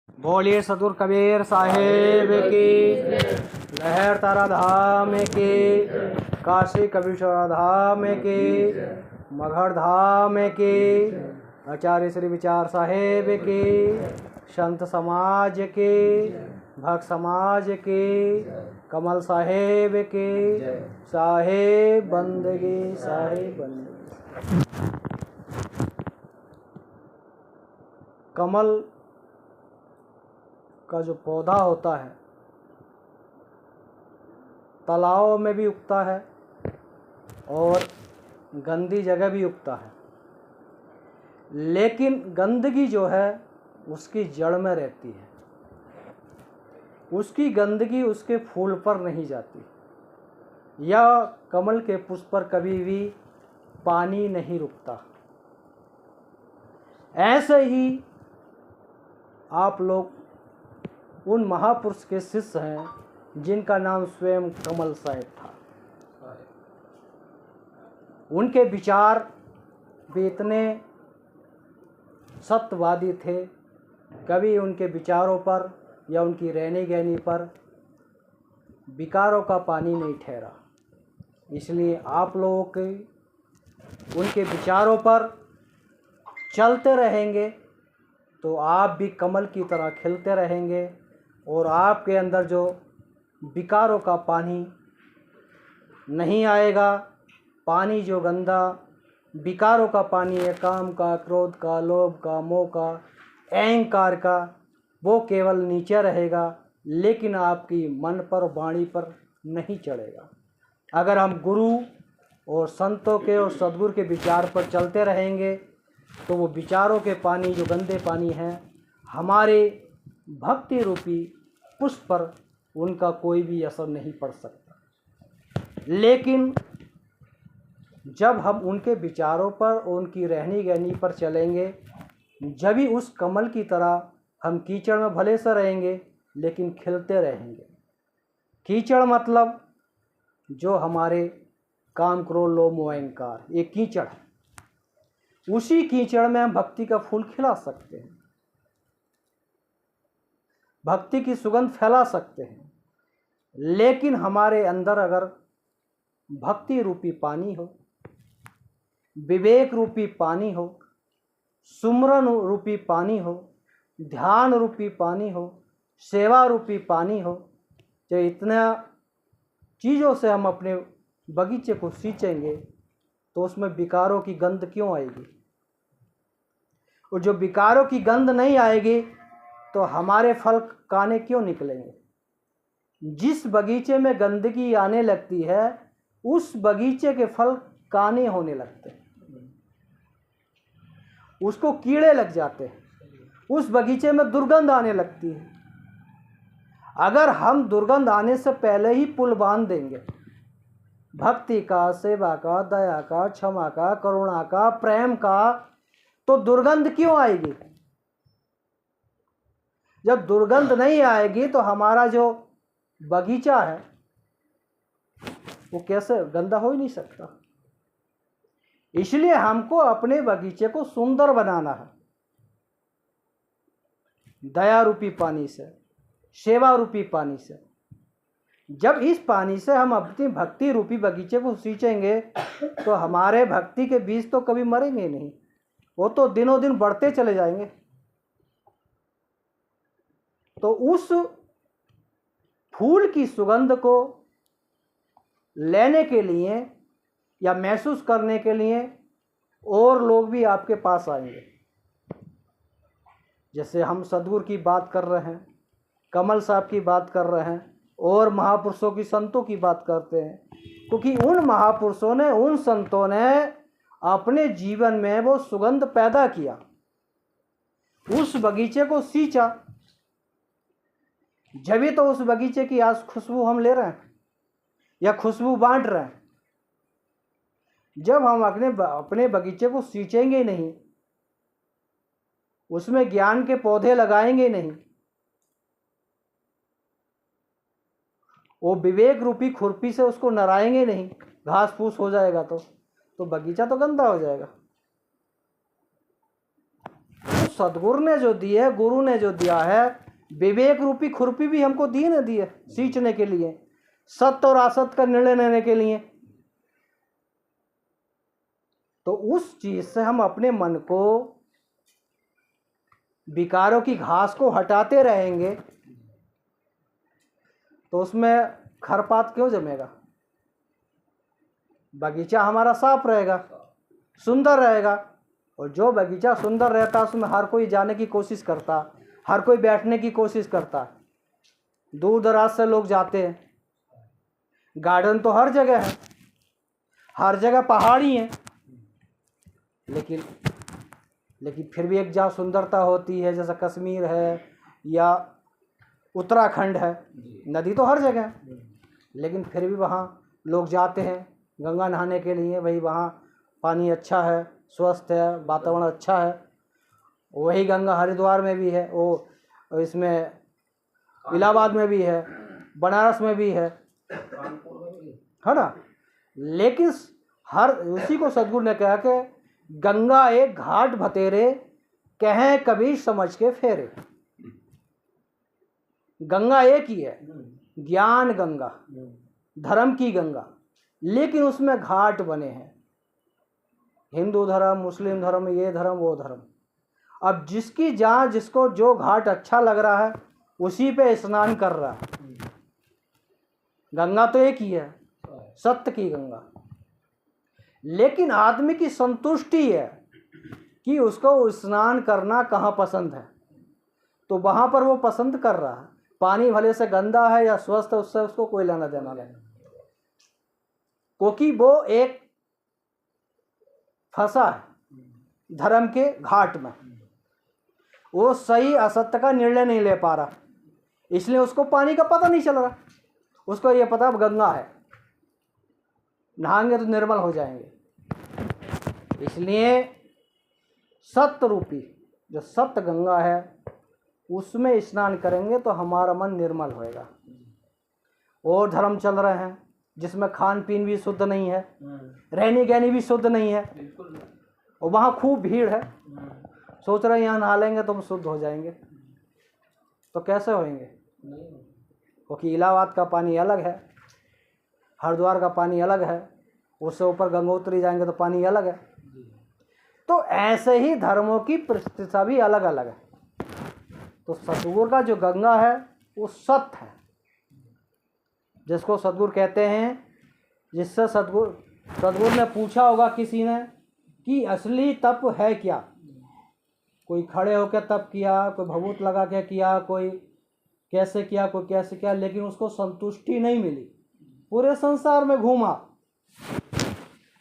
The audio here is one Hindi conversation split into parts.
बोलिए सतगुरु कबीर साहेब की, लहर तारा धाम की, काशी कबीरश्वर धाम की, मगहर धाम की, आचार्य श्री विचार साहेब की, संत समाज की, भक्त समाज की, कमल साहेब की, साहेब बंदगी, साहेब बंदगी। कमल का जो पौधा होता है तालाबों में भी उगता है और गंदी जगह भी उगता है, लेकिन गंदगी जो है उसकी जड़ में रहती है, उसकी गंदगी उसके फूल पर नहीं जाती, या कमल के पुष्प पर कभी भी पानी नहीं रुकता। ऐसे ही आप लोग उन महापुरुष के शिष्य हैं जिनका नाम स्वयं कमल साहेब था। उनके विचार भी इतने सत्यवादी थे, कभी उनके विचारों पर या उनकी रहनी गहनी पर विकारों का पानी नहीं ठहरा। इसलिए आप लोगों के उनके विचारों पर चलते रहेंगे तो आप भी कमल की तरह खिलते रहेंगे और आपके अंदर जो विकारों का पानी नहीं आएगा, पानी जो गंदा विकारों का पानी है, काम का, क्रोध का, लोभ का, मोह का, अहंकार का, वो केवल नीचे रहेगा, लेकिन आपकी मन पर वाणी पर नहीं चढ़ेगा। अगर हम गुरु और संतों के और सद्गुरु के विचार पर चलते रहेंगे तो वो विचारों के पानी जो गंदे पानी हैं, हमारे भक्ति रूपी पुष्प पर उनका कोई भी असर नहीं पड़ सकता। लेकिन जब हम उनके विचारों पर और उनकी रहनी गहनी पर चलेंगे, जब ही उस कमल की तरह हम कीचड़ में भले से रहेंगे लेकिन खिलते रहेंगे। कीचड़ मतलब जो हमारे काम, क्रोध, लोभ, मोह, अहंकार, ये कीचड़ है। उसी कीचड़ में हम भक्ति का फूल खिला सकते हैं, भक्ति की सुगंध फैला सकते हैं। लेकिन हमारे अंदर अगर भक्ति रूपी पानी हो, विवेक रूपी पानी हो, सुमरन रूपी पानी हो, ध्यान रूपी पानी हो, सेवा रूपी पानी हो, जो इतना चीज़ों से हम अपने बगीचे को सींचेंगे तो उसमें विकारों की गंध क्यों आएगी? और जो विकारों की गंध नहीं आएगी तो हमारे फल काने क्यों निकलेंगे? जिस बगीचे में गंदगी आने लगती है उस बगीचे के फल काने होने लगते हैं, उसको कीड़े लग जाते हैं, उस बगीचे में दुर्गंध आने लगती है। अगर हम दुर्गंध आने से पहले ही पुल बांध देंगे भक्ति का, सेवा का, दया का, क्षमा का, करुणा का, प्रेम का, तो दुर्गंध क्यों आएगी? जब दुर्गंध नहीं आएगी तो हमारा जो बगीचा है वो कैसे गंदा हो ही नहीं सकता। इसलिए हमको अपने बगीचे को सुंदर बनाना है, दया रूपी पानी से, सेवा रूपी पानी से। जब इस पानी से हम अपनी भक्ति रूपी बगीचे को सींचेंगे तो हमारे भक्ति के बीज तो कभी मरेंगे नहीं, वो तो दिनों दिन बढ़ते चले जाएंगे। तो उस फूल की सुगंध को लेने के लिए या महसूस करने के लिए और लोग भी आपके पास आएंगे। जैसे हम सद्गुरु की बात कर रहे हैं, कमल साहब की बात कर रहे हैं और महापुरुषों की, संतों की बात करते हैं, क्योंकि उन महापुरुषों ने, उन संतों ने अपने जीवन में वो सुगंध पैदा किया, उस बगीचे को सींचा। जब भी तो उस बगीचे की आज खुशबू हम ले रहे हैं या खुशबू बांट रहे हैं। जब हम अपने बगीचे को सींचेंगे नहीं, उसमें ज्ञान के पौधे लगाएंगे नहीं, वो विवेक रूपी खुरपी से उसको नराएंगे नहीं, घास फूस हो जाएगा तो बगीचा तो गंदा हो जाएगा। उस सदगुरु ने जो दी है, गुरु ने जो दिया है, विवेक रूपी खुरपी भी हमको दी न दी है सींचने के लिए, सत्य और असत्य का निर्णय लेने के लिए। तो उस चीज से हम अपने मन को, विकारों की घास को हटाते रहेंगे तो उसमें खरपात क्यों जमेगा? बगीचा हमारा साफ रहेगा, सुंदर रहेगा। और जो बगीचा सुंदर रहता है उसमें हर कोई जाने की कोशिश करता, हर कोई बैठने की कोशिश करता, दूर दराज से लोग जाते हैं। गार्डन तो हर जगह है, हर जगह पहाड़ी है, लेकिन फिर भी एक जहाँ सुंदरता होती है, जैसा कश्मीर है या उत्तराखंड है, नदी तो हर जगह है, लेकिन फिर भी वहाँ लोग जाते हैं गंगा नहाने के लिए। भाई वहाँ पानी अच्छा है, स्वस्थ है, वातावरण अच्छा है। वही गंगा हरिद्वार में भी है, वो इसमें इलाहाबाद में भी है, बनारस में भी है ना। लेकिन हर उसी को सदगुरु ने कहा कि गंगा एक घाट भतेरे, कहें कबीर समझ के फेरे। गंगा एक ही है, ज्ञान गंगा, धर्म की गंगा, लेकिन उसमें घाट बने हैं, हिंदू धर्म, मुस्लिम धर्म, ये धर्म, वो धर्म। अब जिसकी जहाँ जिसको जो घाट अच्छा लग रहा है उसी पे स्नान कर रहा है। गंगा तो एक ही है, सत्य की गंगा। लेकिन आदमी की संतुष्टि है कि उसको स्नान करना कहाँ पसंद है, तो वहाँ पर वो पसंद कर रहा है। पानी भले से गंदा है या स्वस्थ है, उससे उसको कोई लेना देना नहीं, क्योंकि वो एक फंसा है धर्म के घाट में। वो सही असत्य का निर्णय नहीं ले पा रहा, इसलिए उसको पानी का पता नहीं चल रहा। उसको ये पता अब गंगा है, नहाएंगे तो निर्मल हो जाएंगे। इसलिए सत्य रूपी जो सत्य गंगा है उसमें स्नान करेंगे तो हमारा मन निर्मल होएगा। और धर्म चल रहे हैं जिसमें खान पीन भी शुद्ध नहीं है, रहनी गहनी भी शुद्ध नहीं है, और वहाँ खूब भीड़ है। सोच रहे हैं यहाँ नहा लेंगे तो हम शुद्ध हो जाएंगे, तो कैसे होएंगे? क्योंकि इलाहाबाद का पानी अलग है, हरिद्वार का पानी अलग है, उससे ऊपर गंगोत्री जाएंगे तो पानी अलग है। तो ऐसे ही धर्मों की प्रतिष्ठा भी अलग अलग है। तो सतगुरु का जो गंगा है वो सत्य है, जिसको सतगुरु कहते हैं। जिससे सतगुरु ने पूछा होगा किसी ने कि असली तप है क्या? कोई खड़े होकर तप किया, कोई भभूत लगा के किया, कोई कैसे किया, कोई कैसे किया, लेकिन उसको संतुष्टि नहीं मिली। पूरे संसार में घूमा,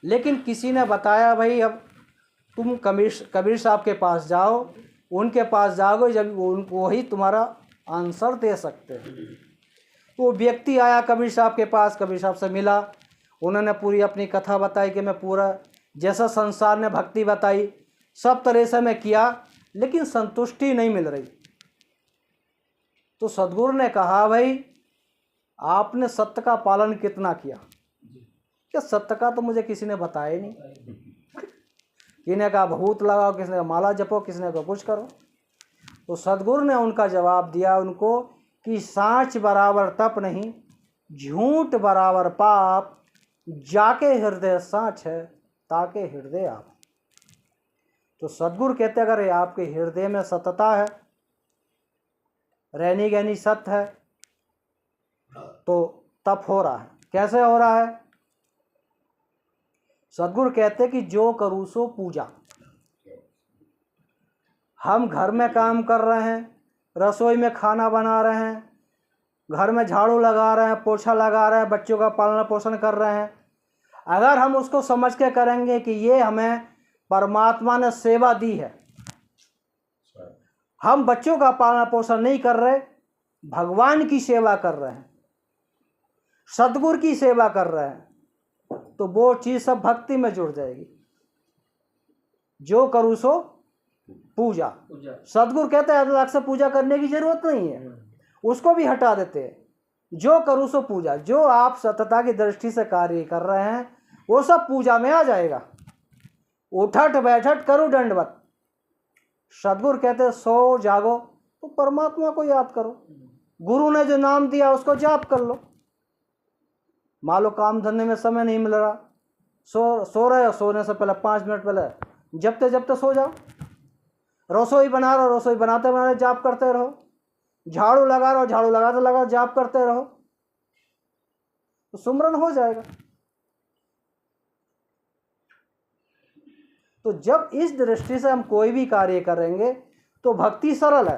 लेकिन किसी ने बताया भाई अब तुम कबीर साहब के पास जाओ, उनके पास जाओगे जब वही तुम्हारा आंसर दे सकते हैं। तो वो व्यक्ति आया कबीर साहब के पास, कबीर साहब से मिला, उन्होंने पूरी अपनी कथा बताई कि मैं पूरा जैसा संसार ने भक्ति बताई सब तरह से मैं किया, लेकिन संतुष्टि नहीं मिल रही। तो सदगुरु ने कहा भाई आपने सत्य का पालन कितना किया? क्या सत्य का तो मुझे किसी ने बताया ही नहीं। किसी ने कहा भभूत लगाओ, किसी ने कहा माला जपो, किसी ने कहा कुछ करो। तो सदगुरु ने उनका जवाब दिया उनको कि साँच बराबर तप नहीं, झूठ बराबर पाप, जाके हृदय साँच है ताके हृदय आप। तो सदगुरु कहते अगर आपके हृदय में सतता है, रहनी गहनी सत्य है, तो तप हो रहा है। कैसे हो रहा है? सदगुरु कहते कि जो करूँ सो पूजा। हम घर में काम कर रहे हैं, रसोई में खाना बना रहे हैं, घर में झाड़ू लगा रहे हैं, पोछा लगा रहे हैं, बच्चों का पालन पोषण कर रहे हैं। अगर हम उसको समझ के करेंगे कि ये हमें परमात्मा ने सेवा दी है, हम बच्चों का पालन पोषण नहीं कर रहे, भगवान की सेवा कर रहे हैं, सदगुरु की सेवा कर रहे हैं, तो वो चीज़ सब भक्ति में जुड़ जाएगी। जो करूँ सो पूजा। सदगुरु कहते हैं अलग से पूजा करने की जरूरत नहीं है, उसको भी हटा देते हैं। जो करूँ सो पूजा, जो आप सतता की दृष्टि से कार्य कर रहे हैं वो सब पूजा में आ जाएगा। उठट बैठट करो दंडवत, सदगुरु कहते हैं सो जागो तो परमात्मा को याद करो, गुरु ने जो नाम दिया उसको जाप कर लो। मान लो काम धंधे में समय नहीं मिल रहा, सो रहे हो, सोने से पहले 5 मिनट पहले जपते जपते सो जाओ। रसोई बना रहे हो, रसोई बनाते बनाते जाप करते रहो। झाड़ू लगा रहे हो, झाड़ू लगाते लगाते जाप करते रहो, तो सुमरन हो जाएगा। तो जब इस दृष्टि से हम कोई भी कार्य करेंगे तो भक्ति सरल है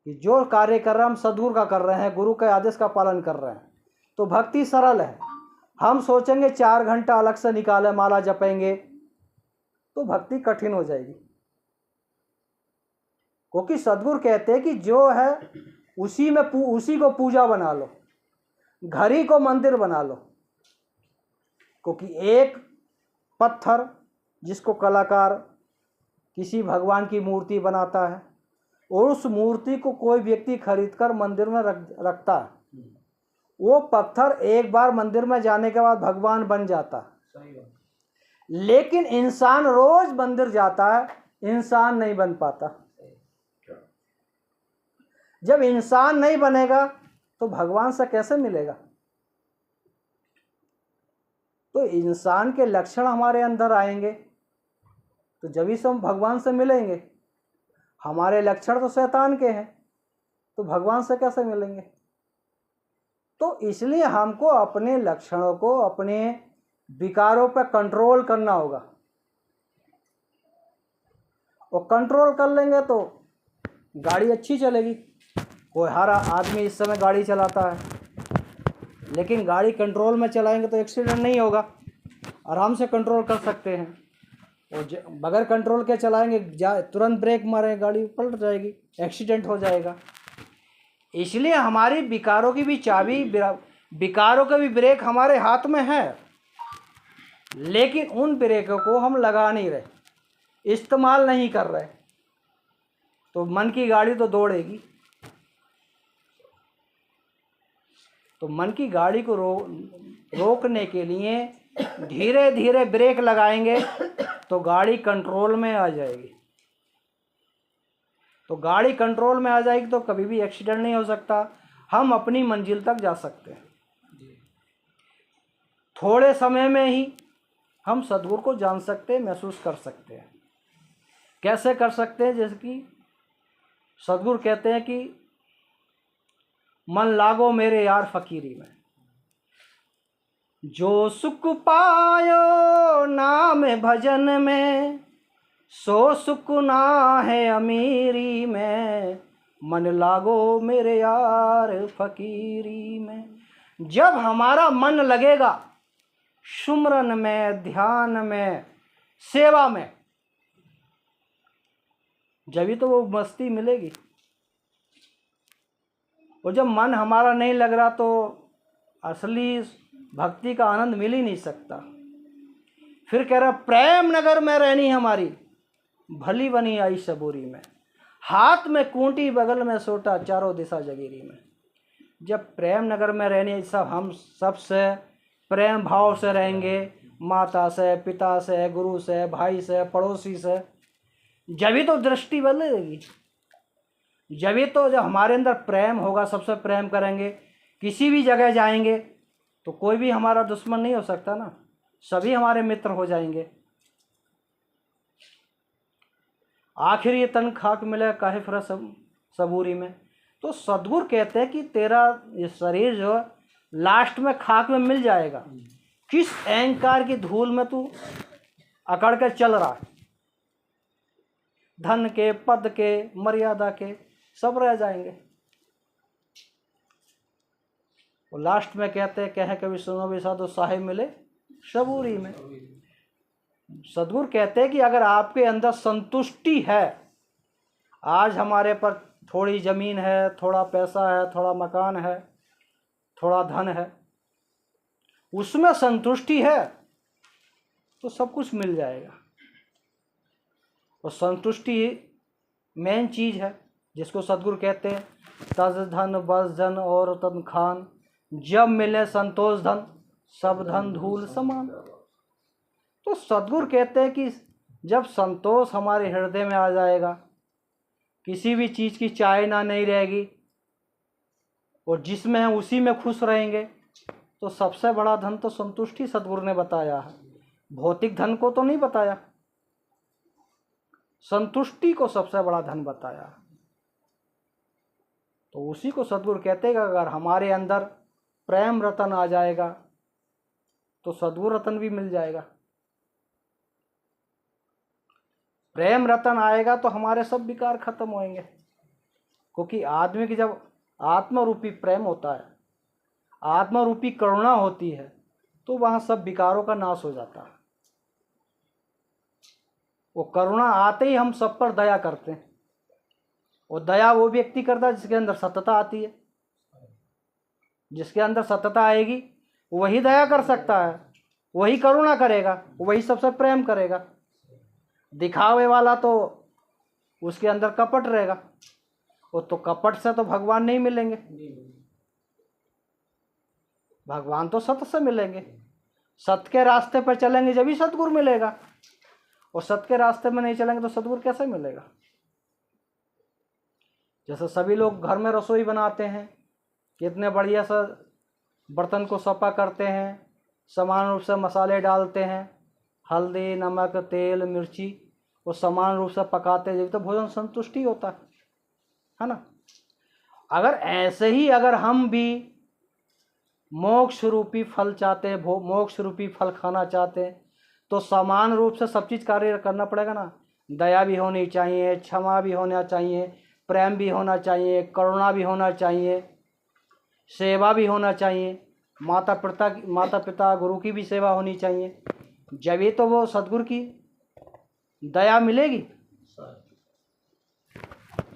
कि जो कार्य कर रहे हैं हम सद्गुरु का कर रहे हैं, गुरु के आदेश का पालन कर रहे हैं, तो भक्ति सरल है। हम सोचेंगे 4 घंटा अलग से निकाले माला जपेंगे तो भक्ति कठिन हो जाएगी, क्योंकि सद्गुरु कहते हैं कि जो है उसी को पूजा बना लो, घर ही को मंदिर बना लो। क्योंकि एक पत्थर जिसको कलाकार किसी भगवान की मूर्ति बनाता है और उस मूर्ति को कोई व्यक्ति खरीदकर मंदिर में रखता है, वो पत्थर एक बार मंदिर में जाने के बाद भगवान बन जाता है। लेकिन इंसान रोज मंदिर जाता है, इंसान नहीं बन पाता। जब इंसान नहीं बनेगा तो भगवान से कैसे मिलेगा? तो इंसान के लक्षण हमारे अंदर आएंगे तो जब ही से हम भगवान से मिलेंगे। हमारे लक्षण तो शैतान के हैं, तो भगवान से कैसे मिलेंगे? तो इसलिए हमको अपने लक्षणों को, अपने विकारों पर कंट्रोल करना होगा, और कंट्रोल कर लेंगे तो गाड़ी अच्छी चलेगी। कोई हर आदमी इस समय गाड़ी चलाता है, लेकिन गाड़ी कंट्रोल में चलाएंगे तो एक्सीडेंट नहीं होगा, आराम से कंट्रोल कर सकते हैं। और बगैर कंट्रोल के चलाएंगे, तुरंत ब्रेक मारेंगे, गाड़ी पलट जाएगी, एक्सीडेंट हो जाएगा। इसलिए हमारी विकारों की भी चाबी, विकारों का भी ब्रेक हमारे हाथ में है, लेकिन उन ब्रेकों को हम लगा नहीं रहे, इस्तेमाल नहीं कर रहे, तो मन की गाड़ी तो दौड़ेगी। तो मन की गाड़ी को रोकने के लिए धीरे धीरे ब्रेक लगाएंगे तो गाड़ी कंट्रोल में आ जाएगी। तो गाड़ी कंट्रोल में आ जाएगी तो कभी भी एक्सीडेंट नहीं हो सकता, हम अपनी मंजिल तक जा सकते हैं। थोड़े समय में ही हम सद्गुरु को जान सकते हैं, महसूस कर सकते हैं। कैसे कर सकते हैं? जैसे कि सद्गुरु कहते हैं कि मन लागो मेरे यार फकीरी में, जो सुख पायो नाम भजन में, सो सुख ना है अमीरी में, मन लागो मेरे यार फकीरी में। जब हमारा मन लगेगा सुमरन में, ध्यान में, सेवा में, जब तो वो मस्ती मिलेगी। और जब मन हमारा नहीं लग रहा तो असली भक्ति का आनंद मिल ही नहीं सकता। फिर कह रहा प्रेम नगर में रहनी हमारी, भली बनी आई सबूरी में, हाथ में कूंटी बगल में सोटा, चारों दिशा जगीरी में। जब प्रेम नगर में रहनी, सब हम सबसे प्रेम भाव से रहेंगे, माता से, पिता से, गुरु से, भाई से, पड़ोसी से, जब ही तो दृष्टि बदलेगी। जब ही तो जब हमारे अंदर प्रेम होगा, सबसे प्रेम करेंगे, किसी भी जगह जाएंगे तो कोई भी हमारा दुश्मन नहीं हो सकता ना, सभी हमारे मित्र हो जाएंगे। आखिर ये तन खाक मिले काहे फिर सबूरी में। तो सद्गुरु कहते हैं कि तेरा ये शरीर जो है लास्ट में खाक में मिल जाएगा। किस अहंकार की धूल में तू अकड़ के चल रहा है, धन के, पद के, मर्यादा के, सब रह जाएंगे। वो लास्ट में कहते हैं, कहे कभी सुनो भी साधु साहिब मिले सबूरी में। सद्गुरु कहते हैं कि अगर आपके अंदर संतुष्टि है, आज हमारे पर थोड़ी ज़मीन है, थोड़ा पैसा है, थोड़ा मकान है, थोड़ा धन है, उसमें संतुष्टि है तो सब कुछ मिल जाएगा। और संतुष्टि मेन चीज़ है, जिसको सद्गुरु कहते हैं तज धन बस धन और तन खान, जब मिले संतोष धन सब धन धूल समान। तो सद्गुरु कहते हैं कि जब संतोष हमारे हृदय में आ जाएगा, किसी भी चीज़ की चाहना नहीं रहेगी और जिसमें हम उसी में खुश रहेंगे, तो सबसे बड़ा धन तो संतुष्टि सद्गुरु ने बताया है। भौतिक धन को तो नहीं बताया, संतुष्टि को सबसे बड़ा धन बताया। तो उसी को सद्गुरु कहते हैं कि अगर हमारे अंदर प्रेम रतन आ जाएगा तो सद्गुरु रतन भी मिल जाएगा। प्रेम रतन आएगा तो हमारे सब विकार खत्म होंगे, क्योंकि आदमी की जब आत्मरूपी प्रेम होता है, आत्मरूपी करुणा होती है, तो वहाँ सब विकारों का नाश हो जाता है। वो करुणा आते ही हम सब पर दया करते हैं, और दया वो व्यक्ति करता है जिसके अंदर सत्यता आती है। जिसके अंदर सत्यता आएगी वही दया कर सकता है, वही करुणा करेगा, वही सबसे प्रेम करेगा। दिखावे वाला तो उसके अंदर कपट रहेगा, वो तो कपट से तो भगवान नहीं मिलेंगे। भगवान तो सत्य से मिलेंगे, सत्य के रास्ते पर चलेंगे जब ही सतगुरु मिलेगा, और सत्य के रास्ते में नहीं चलेंगे तो सतगुरु कैसे मिलेगा। जैसे सभी लोग घर में रसोई बनाते हैं, कितने बढ़िया सा बर्तन को सफा करते हैं, समान रूप से मसाले डालते हैं, हल्दी, नमक, तेल, मिर्ची, वो समान रूप से पकाते हैं, जब तो भोजन संतुष्टि होता है ना। अगर ऐसे ही अगर हम भी मोक्ष रूपी फल चाहते हैं, मोक्ष रूपी फल खाना चाहते हैं, तो समान रूप से सब चीज़ कार्य करना पड़ेगा ना। दया भी होनी चाहिए, क्षमा भी होना चाहिए, प्रेम भी होना चाहिए, करुणा भी होना चाहिए, सेवा भी होना चाहिए, माता पिता गुरु की भी सेवा होनी चाहिए। जब ये तो वो सद्गुरु की दया मिलेगी।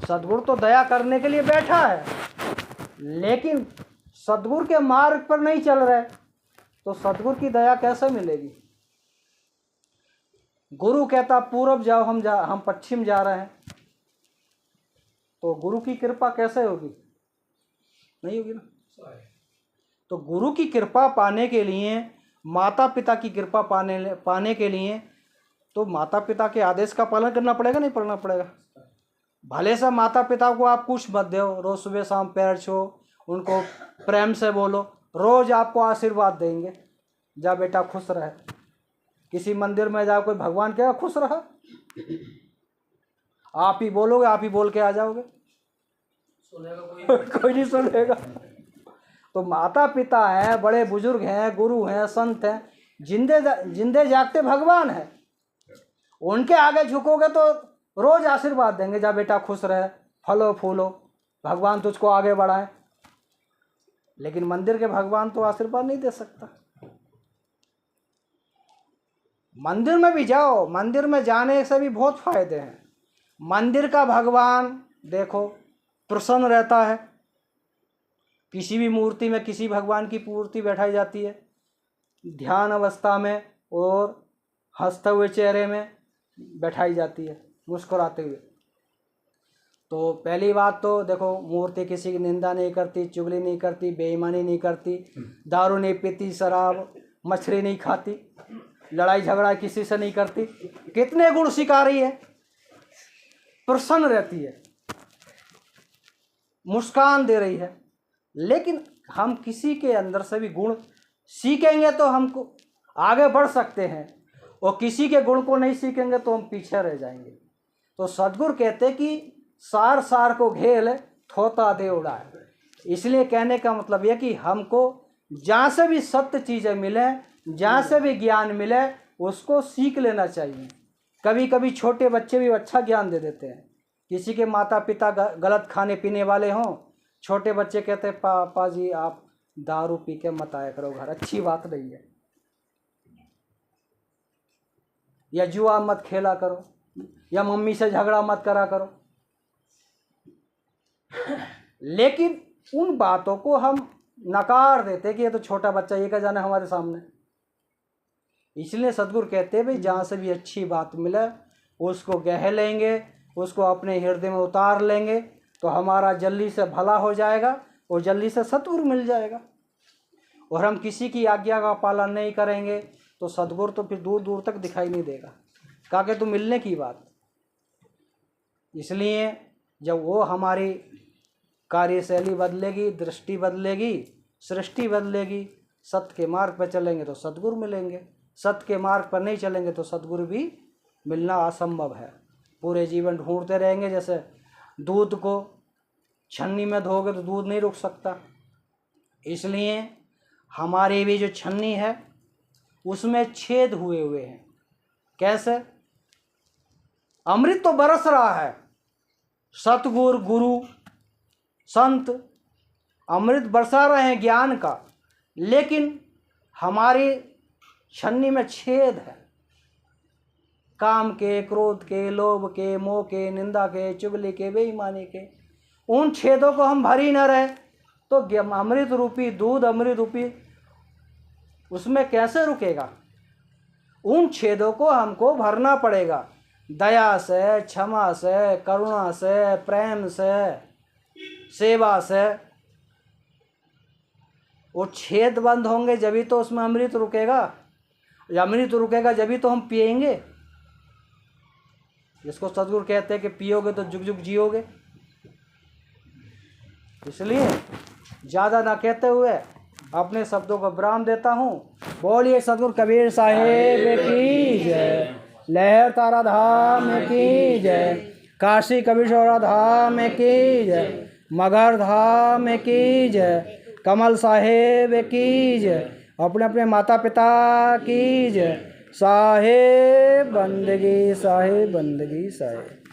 सद्गुरु तो दया करने के लिए बैठा है, लेकिन सद्गुरु के मार्ग पर नहीं चल रहे, तो सद्गुरु की दया कैसे मिलेगी। गुरु कहता पूरब जाओ, हम पश्चिम जा रहे हैं, तो गुरु की कृपा कैसे होगी, नहीं होगी ना। तो गुरु की कृपा पाने के लिए, माता पिता की कृपा पाने के लिए, तो माता पिता के आदेश का पालन करना पड़ेगा, नहीं करना पड़ेगा। भले से माता पिता को आप कुछ मत दो, रोज सुबह शाम पैर छो, उनको प्रेम से बोलो, रोज आपको आशीर्वाद देंगे, जा बेटा खुश रहे। किसी मंदिर में जाओ, कोई भगवान क्या खुश रहा, आप ही बोलोगे, आप ही बोल के आ जाओगे, सुनेगा कोई नहीं सुनेगा। तो माता पिता हैं, बड़े बुजुर्ग हैं, गुरु हैं, संत हैं, जिंदे जागते भगवान हैं, उनके आगे झुकोगे तो रोज आशीर्वाद देंगे, जा बेटा खुश रहे, फलो फूलो, भगवान तुझको आगे बढ़ाए। लेकिन मंदिर के भगवान तो आशीर्वाद नहीं दे सकता। मंदिर में भी जाओ, मंदिर में जाने से भी बहुत फायदे हैं। मंदिर का भगवान देखो प्रसन्न रहता है। किसी भी मूर्ति में किसी भगवान की मूर्ति बैठाई जाती है ध्यान अवस्था में, और हंसते हुए चेहरे में बैठाई जाती है, मुस्कुराते हुए। तो पहली बात तो देखो, मूर्ति किसी की निंदा नहीं करती, चुगली नहीं करती, बेईमानी नहीं करती, दारू नहीं पीती, शराब मछली नहीं खाती, लड़ाई झगड़ा किसी से नहीं करती। कितने गुण सिखा रही है, प्रसन्न रहती है, मुस्कान दे रही है। लेकिन हम किसी के अंदर से भी गुण सीखेंगे तो हमको आगे बढ़ सकते हैं, और किसी के गुण को नहीं सीखेंगे तो हम पीछे रह जाएंगे। तो सद्गुरु कहते कि सार सार को घेल थोता दे उड़ाए। इसलिए कहने का मतलब यह कि हमको जहाँ से भी सत्य चीज़ें मिले, जहाँ से भी ज्ञान मिले, उसको सीख लेना चाहिए। कभी कभी छोटे बच्चे भी अच्छा ज्ञान दे देते हैं। किसी के माता पिता गलत खाने पीने वाले हों, छोटे बच्चे कहते हैं पापा जी आप दारू पी के मत आया करो घर, अच्छी बात नहीं है, या जुआ मत खेला करो, या मम्मी से झगड़ा मत करा करो। लेकिन उन बातों को हम नकार देते कि ये तो छोटा बच्चा, ये क्या जाने हमारे सामने। इसलिए सद्गुरु कहते हैं भाई जहाँ से भी अच्छी बात मिले उसको गह लेंगे, उसको अपने हृदय में उतार लेंगे, तो हमारा जल्दी से भला हो जाएगा और जल्दी से सतगुरु मिल जाएगा। और हम किसी की आज्ञा का पालन नहीं करेंगे तो सद्गुरु तो फिर दूर दूर तक दिखाई नहीं देगा। कहा कि तू मिलने की बात। इसलिए जब वो हमारी कार्यशैली बदलेगी, दृष्टि बदलेगी, सृष्टि बदलेगी, सत्य के मार्ग पर चलेंगे तो सद्गुरु मिलेंगे, सत्य के मार्ग पर नहीं चलेंगे तो सद्गुरु भी मिलना असंभव है। पूरे जीवन ढूंढते रहेंगे। जैसे दूध को छन्नी में धोगे तो दूध नहीं रुक सकता, इसलिए हमारी भी जो छन्नी है उसमें छेद हुए हुए हैं। कैसे? अमृत तो बरस रहा है, सतगुरु गुरु संत अमृत बरसा रहे हैं ज्ञान का, लेकिन हमारी छन्नी में छेद है। काम के, क्रोध के, लोभ के, मोह के, निंदा के, चुगली के, बेईमानी के, उन छेदों को हम भर ही न रहे तो अमृत रूपी दूध, अमृत रूपी उसमें कैसे रुकेगा? उन छेदों को हमको भरना पड़ेगा, दया से, क्षमा से, करुणा से, प्रेम से, सेवा से। वो छेद बंद होंगे जभी तो उसमें अमृत रुकेगा। अमृत रुकेगा जभी तो हम पिएंगे, जिसको सद्गुरु कहते हैं कि पियोगे तो जुग जुग जियोगे। इसलिए ज़्यादा ना कहते हुए अपने शब्दों को विराम देता हूँ। बोलिए सद्गुरु कबीर साहेब की जय, लहर तारा धाम की जय, काशी कबीरश्वरा धाम की जय, मगहर धाम की जय, कमल साहेब की जय, अपने अपने माता पिता की जय। साहेब बंदगी, साहेब बंदगी, साहेब।